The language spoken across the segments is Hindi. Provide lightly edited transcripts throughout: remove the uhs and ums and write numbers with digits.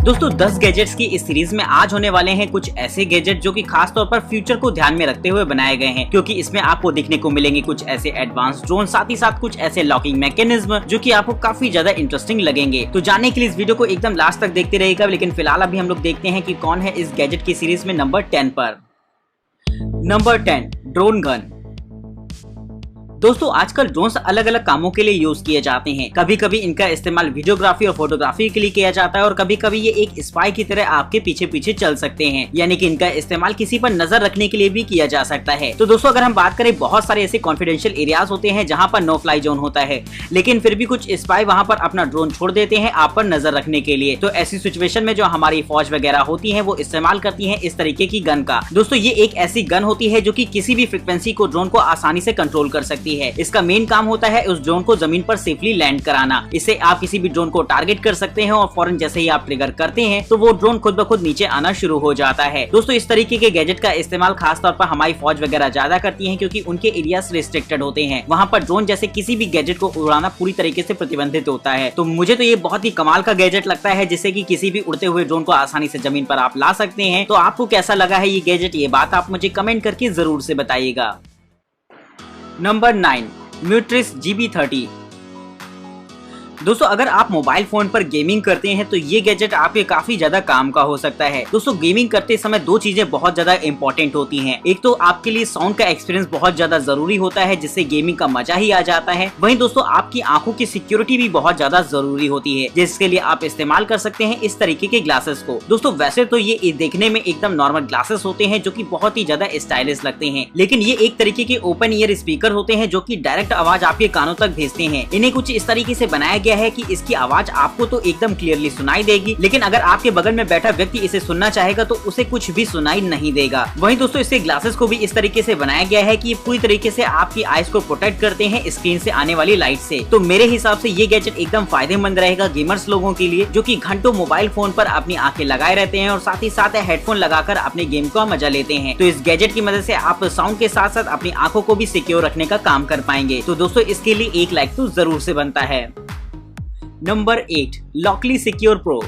दोस्तों 10 गैजेट्स की इस सीरीज में आज होने वाले हैं कुछ ऐसे गैजेट जो कि खास तौर पर फ्यूचर को ध्यान में रखते हुए बनाए गए हैं, क्योंकि इसमें आपको देखने को मिलेंगे कुछ ऐसे एडवांस ड्रोन, साथ ही साथ कुछ ऐसे लॉकिंग मैकेनिज्म जो कि आपको काफी ज्यादा इंटरेस्टिंग लगेंगे। तो जानने के लिए इस वीडियो को एकदम लास्ट तक देखते रहिएगा। लेकिन फिलहाल अभी हम लोग देखते हैं कि कौन है इस गैजेट की सीरीज में नंबर 10 पर। Number 10, drone gun. दोस्तों आजकल ड्रोन्स अलग अलग कामों के लिए यूज किए जाते हैं। कभी कभी इनका इस्तेमाल वीडियोग्राफी और फोटोग्राफी के लिए किया जाता है और कभी कभी ये एक स्पाई की तरह आपके पीछे पीछे चल सकते हैं, यानी कि इनका इस्तेमाल किसी पर नजर रखने के लिए भी किया जा सकता है। तो दोस्तों अगर हम बात करें, बहुत सारे ऐसे कॉन्फिडेंशियल एरियाज होते हैं जहाँ पर नो फ्लाई जोन होता है, लेकिन फिर भी कुछ स्पाई वहाँ पर अपना ड्रोन छोड़ देते हैं आप पर नजर रखने के लिए। तो ऐसी सिचुएशन में जो हमारी फौज वगैरह होती है वो इस्तेमाल करती है इस तरीके की गन का। दोस्तों ये एक ऐसी गन होती है जो कि किसी भी फ्रिक्वेंसी को ड्रोन को आसानी से कंट्रोल कर सकती है। इसका मेन काम होता है उस ड्रोन को जमीन पर सेफली लैंड कराना। इससे आप किसी भी ड्रोन को टारगेट कर सकते हैं और फौरन जैसे ही आप ट्रिगर करते हैं तो वो ड्रोन खुद ब खुद नीचे आना शुरू हो जाता है। दोस्तों इस तरीके के गैजेट का इस्तेमाल खास तौर पर हमारी फौज वगैरह ज्यादा करती है, क्योंकि उनके एरियाज रिस्ट्रिक्टेड होते हैं। वहाँ पर ड्रोन जैसे किसी भी गैजेट को उड़ाना पूरी तरीके से प्रतिबंधित होता है। तो मुझे तो ये बहुत ही कमाल का गैजेट लगता है, जिससे कि किसी भी उड़ते हुए ड्रोन को आसानी से जमीन पर आप ला सकते हैं। तो आपको कैसा लगा है ये गैजेट, ये बात आप मुझे कमेंट करके जरूर से बताइएगा। Number 9, म्यूट्रिस GB30। दोस्तों अगर आप मोबाइल फोन पर गेमिंग करते हैं तो ये गैजेट आपके काफी ज्यादा काम का हो सकता है। दोस्तों गेमिंग करते समय दो चीजें बहुत ज्यादा इंपॉर्टेंट होती हैं। एक तो आपके लिए साउंड का एक्सपीरियंस बहुत ज्यादा जरूरी होता है, जिससे गेमिंग का मजा ही आ जाता है। वहीं दोस्तों आपकी आंखों की सिक्योरिटी भी बहुत ज्यादा जरूरी होती है, जिसके लिए आप इस्तेमाल कर सकते हैं इस तरीके के ग्लासेस को। दोस्तों वैसे तो ये देखने में एकदम नॉर्मल ग्लासेस होते हैं जो की बहुत ही ज्यादा स्टाइलिश लगते हैं, लेकिन ये एक तरीके के ओपन ईयर स्पीकर होते हैं जो की डायरेक्ट आवाज आपके कानों तक भेजते हैं। इन्हें कुछ इस तरीके से बनाया गया है कि इसकी आवाज आपको तो एकदम क्लियरली सुनाई देगी, लेकिन अगर आपके बगल में बैठा व्यक्ति इसे सुनना चाहेगा तो उसे कुछ भी सुनाई नहीं देगा। वहीं दोस्तों इससे ग्लासेस को भी इस तरीके से बनाया गया है कि ये पूरी तरीके से आपकी आईज को प्रोटेक्ट करते हैं स्क्रीन से आने वाली लाइट से। तो मेरे हिसाब से ये गैजेट एकदम फायदेमंद रहेगा गेमर्स लोगों के लिए, जो कि घंटों मोबाइल फोन पर अपनी आंखें लगाए रहते हैं और साथ ही साथ हेडफोन लगाकर अपने गेम का मजा लेते हैं। तो इस गैजेट की मदद से आप साउंड के साथ साथ अपनी आंखों को भी सिक्योर रखने का काम कर पाएंगे। तो दोस्तों इसके लिए एक लाइक तो जरूर से बनता है। Number 8, Lockley secure pro.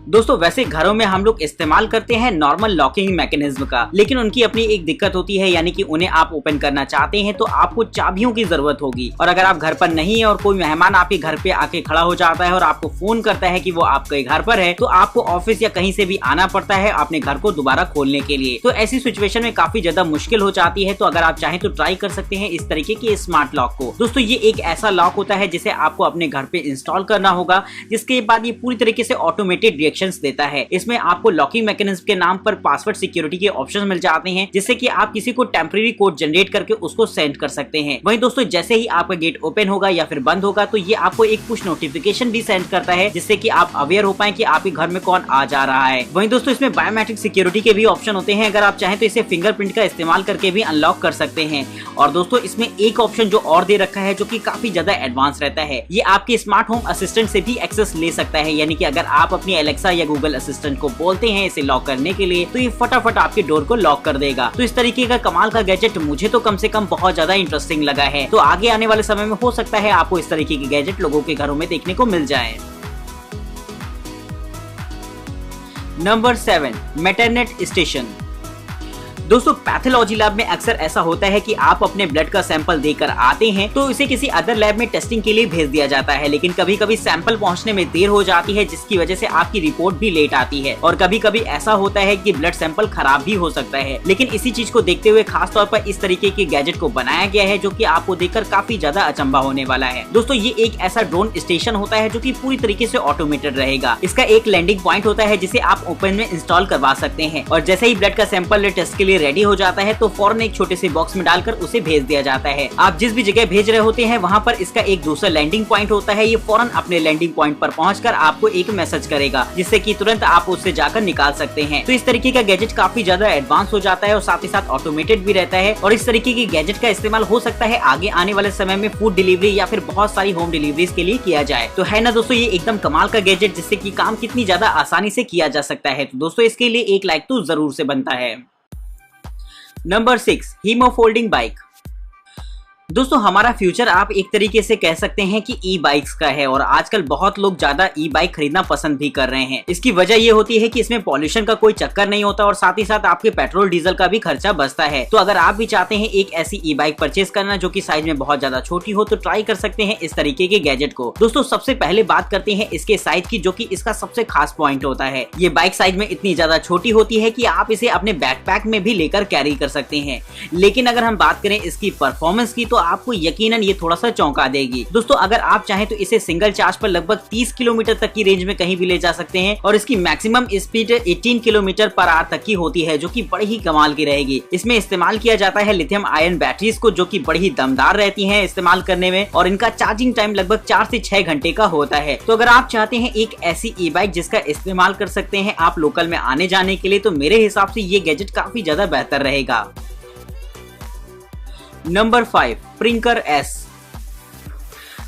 दोस्तों वैसे घरों में हम लोग इस्तेमाल करते हैं नॉर्मल लॉकिंग मैकेनिज्म का, लेकिन उनकी अपनी एक दिक्कत होती है, यानी कि उन्हें आप ओपन करना चाहते हैं तो आपको चाबियों की जरूरत होगी। और अगर आप घर पर नहीं है और कोई मेहमान आपके घर पे आके खड़ा हो जाता है और आपको फोन करता है कि वो आपके घर पर है, तो आपको ऑफिस या कहीं से भी आना पड़ता है अपने घर को दोबारा खोलने के लिए। तो ऐसी सिचुएशन में काफी ज्यादा मुश्किल हो जाती है। तो अगर आप चाहें तो ट्राई कर सकते हैं इस तरीके के स्मार्ट लॉक को। दोस्तों ये एक ऐसा लॉक होता है जिसे आपको अपने घर पे इंस्टॉल करना होगा, जिसके बाद ये पूरी तरीके से ऑटोमेटेड रिएक्शंस देता है। इसमें आपको लॉकिंग मैकेनिज्म के नाम पर पासवर्ड सिक्योरिटी के ऑप्शंस मिल जाते हैं, जिससे कि आप किसी को टेम्परेरी कोड जनरेट करके उसको सेंड कर सकते हैं। वहीं दोस्तों जैसे ही आपका गेट ओपन होगा या फिर बंद होगा तो ये आपको एक पुश नोटिफिकेशन भी सेंड करता है, जिससे कि आप अवेयर हो पाए कि आपके घर में कौन आ जा रहा है। वहीं दोस्तों इसमें बायोमेट्रिक सिक्योरिटी के भी ऑप्शन होते हैं, अगर आप चाहें तो इसे फिंगरप्रिंट का इस्तेमाल करके भी अनलॉक कर सकते हैं। और दोस्तों इसमें एक ऑप्शन जो और दे रखा है जो कि काफी ज्यादा एडवांस रहता है, ये आपके स्मार्ट होम असिस्टेंट से भी एक्सेस ले सकता है। यानी कि अगर आप अपनी एलेक्सा या गूगल असिस्टेंट को बोलते हैं इसे लॉक करने के लिए, तो ये फटाफट आपके डोर को लॉक कर देगा। तो इस तरीके का कमाल का गैजेट मुझे तो कम से कम बहुत ज्यादा इंटरेस्टिंग लगा है। तो आगे आने वाले समय में हो सकता है आपको इस तरीके के गैजेट लोगों के घरों में देखने को मिल जाए। नंबर 7, मेटरनेट स्टेशन। दोस्तों पैथोलॉजी लैब में अक्सर ऐसा होता है कि आप अपने ब्लड का सैंपल देकर आते हैं तो इसे किसी अदर लैब में टेस्टिंग के लिए भेज दिया जाता है, लेकिन कभी कभी सैंपल पहुंचने में देर हो जाती है, जिसकी वजह से आपकी रिपोर्ट भी लेट आती है। और कभी कभी ऐसा होता है कि ब्लड सैंपल खराब भी हो सकता है। लेकिन इसी चीज को देखते हुए खास तौर पर इस तरीके के गैजेट को बनाया गया है, जो कि आपको देखकर काफी ज्यादा अचंभा होने वाला है। दोस्तों ये एक ऐसा ड्रोन स्टेशन होता है जो कि पूरी तरीके से ऑटोमेटेड रहेगा। इसका एक लैंडिंग पॉइंट होता है जिसे आप ओपन में इंस्टॉल करवा सकते हैं, और जैसे ही ब्लड का सैंपल टेस्ट के लिए रेडी हो जाता है तो फौरन एक छोटे से बॉक्स में डालकर उसे भेज दिया जाता है। आप जिस भी जगह भेज रहे होते हैं वहाँ पर इसका एक दूसरा लैंडिंग पॉइंट होता है। ये फौरन अपने लैंडिंग पॉइंट पर पहुंचकर आपको एक मैसेज करेगा, जिससे कि तुरंत आप उससे जाकर निकाल सकते हैं। तो इस तरीके का गैजेट काफी ज्यादा एडवांस हो जाता है और साथ ही साथ ऑटोमेटेड भी रहता है। और इस तरीके के गैजेट का इस्तेमाल हो सकता है आगे आने वाले समय में फूड डिलीवरी या फिर बहुत सारी होम डिलीवरीज के लिए किया जाए। तो है ना दोस्तों ये एकदम कमाल का गैजेट, जिससे कि काम कितनी ज्यादा आसानी से किया जा सकता है। तो दोस्तों इसके लिए एक लाइक तो जरूर से बनता है। Number 6, Hiemo folding bike. दोस्तों हमारा फ्यूचर आप एक तरीके से कह सकते हैं कि ई बाइक्स का है और आजकल बहुत लोग ज्यादा ई बाइक खरीदना पसंद भी कर रहे हैं। इसकी वजह ये होती है कि इसमें पॉल्यूशन का कोई चक्कर नहीं होता और साथ ही साथ आपके पेट्रोल डीजल का भी खर्चा बचता है। तो अगर आप भी चाहते हैं एक ऐसी ई बाइक परचेज करना जो कि साइज में बहुत ज्यादा छोटी हो तो ट्राई कर सकते हैं इस तरीके के गैजेट को। दोस्तों सबसे पहले बात करते हैं इसके साइज की, जो कि इसका सबसे खास पॉइंट होता है। ये बाइक साइज में इतनी ज्यादा छोटी होती है कि आप इसे अपने बैकपैक में भी लेकर कैरी कर सकते हैं। लेकिन अगर हम बात करें इसकी परफॉर्मेंस की तो आपको यकीनन ये थोड़ा सा चौंका देगी। दोस्तों अगर आप चाहें तो इसे सिंगल चार्ज पर लगभग 30 किलोमीटर तक की रेंज में कहीं भी ले जा सकते हैं और इसकी maximum speed 18 kilometre per hour तक की होती है, जो कि बड़ी ही कमाल की रहेगी। इसमें इस्तेमाल किया जाता है लिथियम आयन बैटरीज को, जो कि बड़ी ही दमदार रहती हैं इस्तेमाल करने में और इनका चार्जिंग टाइम लगभग 4 से 6 घंटे का होता है। तो अगर आप चाहते हैं एक ऐसी ई बाइक जिसका इस्तेमाल कर सकते हैं आप लोकल में आने जाने के लिए, तो मेरे हिसाब से ये गैजेट काफी ज्यादा बेहतर रहेगा। Number 5, प्रिंकर S।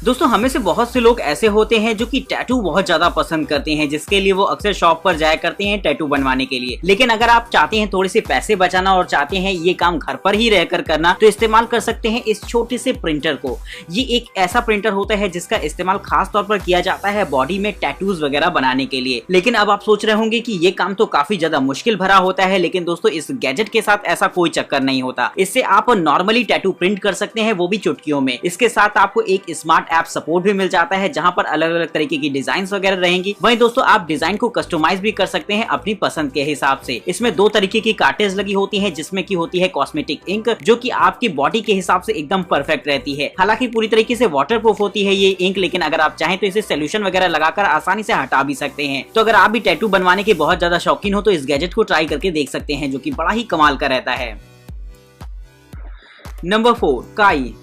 दोस्तों हमें से बहुत से लोग ऐसे होते हैं जो कि टैटू बहुत ज्यादा पसंद करते हैं, जिसके लिए वो अक्सर शॉप पर जाया करते हैं टैटू बनवाने के लिए। लेकिन अगर आप चाहते हैं थोड़े से पैसे बचाना और चाहते हैं ये काम घर पर ही रहकर करना, तो इस्तेमाल कर सकते हैं इस छोटे से प्रिंटर को। ये एक ऐसा प्रिंटर होता है जिसका इस्तेमाल खास तौर पर किया जाता है बॉडी में टैटूज वगैरह बनाने के लिए। लेकिन अब आप सोच रहे होंगे कि ये काम तो काफी ज्यादा मुश्किल भरा होता है, लेकिन दोस्तों इस गैजेट के साथ ऐसा कोई चक्कर नहीं होता। इससे आप नॉर्मली टैटू प्रिंट कर सकते हैं, वो भी चुटकियों में। इसके साथ आपको एक स्मार्ट ऐप सपोर्ट भी मिल जाता है जहां पर अलग अलग तरीके की डिजाइन वगैरह रहेंगी। वहीं दोस्तों आप डिजाइन को कस्टमाइज भी कर सकते हैं अपनी पसंद के हिसाब से। इसमें 2 तरीके की कार्टेज लगी होती है, जिसमें की होती है कॉस्मेटिक इंक, जो कि आपकी बॉडी के हिसाब से एकदम परफेक्ट रहती है। हालांकि पूरी तरीके से वाटरप्रूफ होती है ये इंक, लेकिन अगर आप चाहें तो इसे सोल्यूशन वगैरह लगाकर आसानी से हटा भी सकते हैं। तो अगर आप भी टैटू बनवाने के बहुत ज्यादा शौकीन हो तो इस गैजेट को ट्राई करके देख सकते हैं, जो कि बड़ा ही कमाल का रहता है। नंबर 4, काई।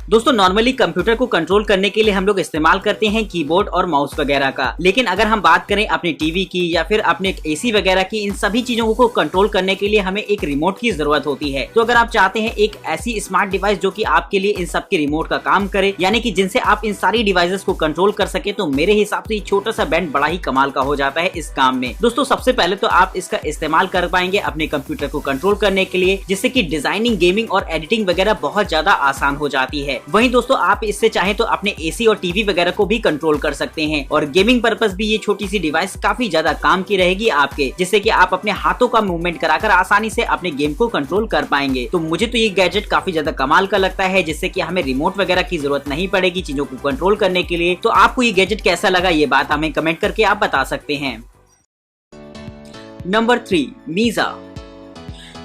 दोस्तों नॉर्मली कंप्यूटर को कंट्रोल करने के लिए हम लोग इस्तेमाल करते हैं कीबोर्ड और माउस वगैरह का, लेकिन अगर हम बात करें अपने टीवी की या फिर अपने एसी वगैरह की, इन सभी चीजों को कंट्रोल करने के लिए हमें एक रिमोट की जरूरत होती है। तो अगर आप चाहते हैं एक ऐसी स्मार्ट डिवाइस जो कि आपके लिए इन सब के रिमोट का काम करे, यानी कि जिनसे आप इन सारी डिवाइसेस को कंट्रोल कर सके, तो मेरे हिसाब से छोटा सा बैंड बड़ा ही कमाल का हो जाता है इस काम में। दोस्तों सबसे पहले तो आप इसका इस्तेमाल कर पाएंगे अपने कंप्यूटर को कंट्रोल करने के लिए, जिससे कि डिजाइनिंग, गेमिंग और एडिटिंग वगैरह बहुत ज्यादा आसान हो जाती है। वहीं दोस्तों आप इससे चाहें तो अपने एसी और टीवी वगैरह को भी कंट्रोल कर सकते हैं और गेमिंग पर्पस भी ये छोटी सी डिवाइस काफी ज्यादा काम की रहेगी आपके, जिससे कि आप अपने हाथों का मूवमेंट कराकर आसानी से अपने गेम को कंट्रोल कर पाएंगे। तो मुझे तो ये गैजेट काफी ज्यादा कमाल का लगता है, जिससे कि हमें रिमोट वगैरह की जरूरत नहीं पड़ेगी चीजों को कंट्रोल करने के लिए। तो आपको ये गैजेट कैसा लगा ये बात हमें कमेंट करके आप बता सकते हैं। नंबर 3, मीजा।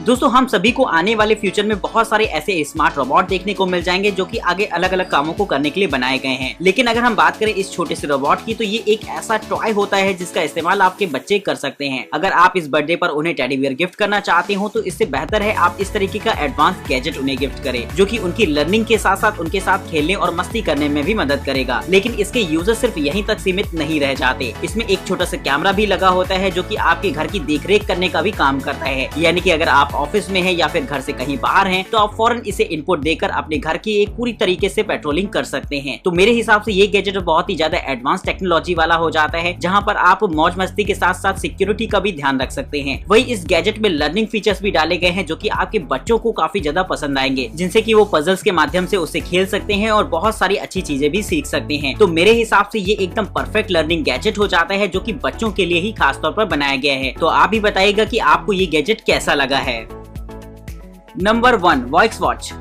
दोस्तों हम सभी को आने वाले फ्यूचर में बहुत सारे ऐसे स्मार्ट रोबोट देखने को मिल जाएंगे जो कि आगे अलग अलग कामों को करने के लिए बनाए गए हैं। लेकिन अगर हम बात करें इस छोटे से रोबोट की, तो ये एक ऐसा टॉय होता है जिसका इस्तेमाल आपके बच्चे कर सकते हैं। अगर आप इस बर्थडे पर उन्हें टेडी बियर गिफ्ट करना चाहते हो तो इससे बेहतर है आप इस तरीके का एडवांस गैजेट उन्हें गिफ्ट करें, जो कि उनकी लर्निंग के साथ साथ उनके साथ खेलने और मस्ती करने में भी मदद करेगा। लेकिन इसके यूजर सिर्फ यहीं तक सीमित नहीं रह जाते। इसमें एक छोटा सा कैमरा भी लगा होता है जो कि आपके घर की देखरेख करने का भी काम करता है। यानी कि अगर आप ऑफिस में हैं या फिर घर से कहीं बाहर हैं, तो आप फौरन इसे इनपुट देकर अपने घर की एक पूरी तरीके से पेट्रोलिंग कर सकते हैं। तो मेरे हिसाब से ये गैजेट बहुत ही ज्यादा एडवांस टेक्नोलॉजी वाला हो जाता है, जहां पर आप मौज मस्ती के साथ साथ सिक्योरिटी का भी ध्यान रख सकते हैं। वही इस गैजेट में लर्निंग फीचर्स भी डाले गए हैं जो कि आपके बच्चों को काफी ज्यादा पसंद आएंगे, जिनसे कि वो पजल्स के माध्यम से उससे खेल सकते हैं और बहुत सारी अच्छी चीजें भी सीख सकते हैं। तो मेरे हिसाब से ये एकदम परफेक्ट लर्निंग गैजेट हो जाता है, जो कि बच्चों के लिए ही खास तौर पर बनाया गया है। तो आप भी बताइएगा कि आपको ये गैजेट कैसा लगा है। Number 1, voice watch.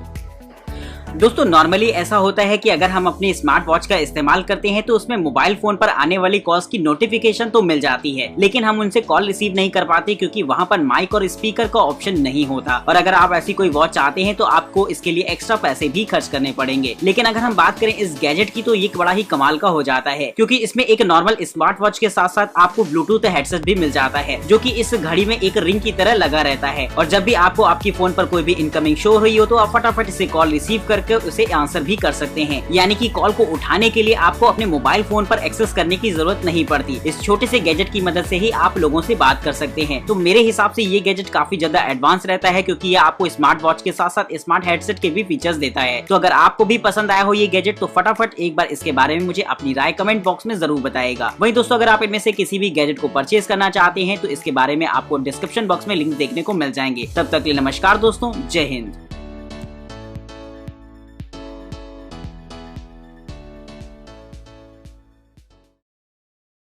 दोस्तों नॉर्मली ऐसा होता है कि अगर हम अपने स्मार्ट वॉच का इस्तेमाल करते हैं तो उसमें मोबाइल फोन पर आने वाली कॉल्स की नोटिफिकेशन तो मिल जाती है, लेकिन हम उनसे कॉल रिसीव नहीं कर पाते क्योंकि वहां पर माइक और स्पीकर का ऑप्शन नहीं होता। और अगर आप ऐसी कोई वॉच चाहते हैं तो आपको इसके लिए एक्स्ट्रा पैसे भी खर्च करने पड़ेंगे। लेकिन अगर हम बात करें इस गैजेट की, तो ये बड़ा ही कमाल का हो जाता है, क्योंकि इसमें एक नॉर्मल स्मार्ट वॉच के साथ साथ आपको ब्लूटूथ हेडसेट भी मिल जाता है, जो कि इस घड़ी में एक रिंग की तरह लगा रहता है। और जब भी आपको आपकी फोन पर कोई भी इनकमिंग शो रही हो तो आप फटाफट इसे कॉल रिसीव करके उसे आंसर भी कर सकते हैं। यानी कि कॉल को उठाने के लिए आपको अपने मोबाइल फोन पर एक्सेस करने की जरूरत नहीं पड़ती। इस छोटे से गैजेट की मदद से ही आप लोगों से बात कर सकते हैं। तो मेरे हिसाब से ये गैजेट काफी ज्यादा एडवांस रहता है, क्योंकि ये आपको स्मार्ट वॉच के साथ साथ स्मार्ट हेडसेट के भी फीचर्स देता है। तो अगर आपको भी पसंद आया हो ये गैजेट, तो फटाफट एक बार इसके बारे में मुझे अपनी राय कमेंट बॉक्स में जरूर बताएगा। वहीं दोस्तों अगर आप इनमें से किसी भी गैजेट को परचेज करना चाहते हैं तो इसके बारे में आपको डिस्क्रिप्शन बॉक्स में लिंक देखने को मिल जाएंगे। तब तक के लिए नमस्कार दोस्तों, जय हिंद।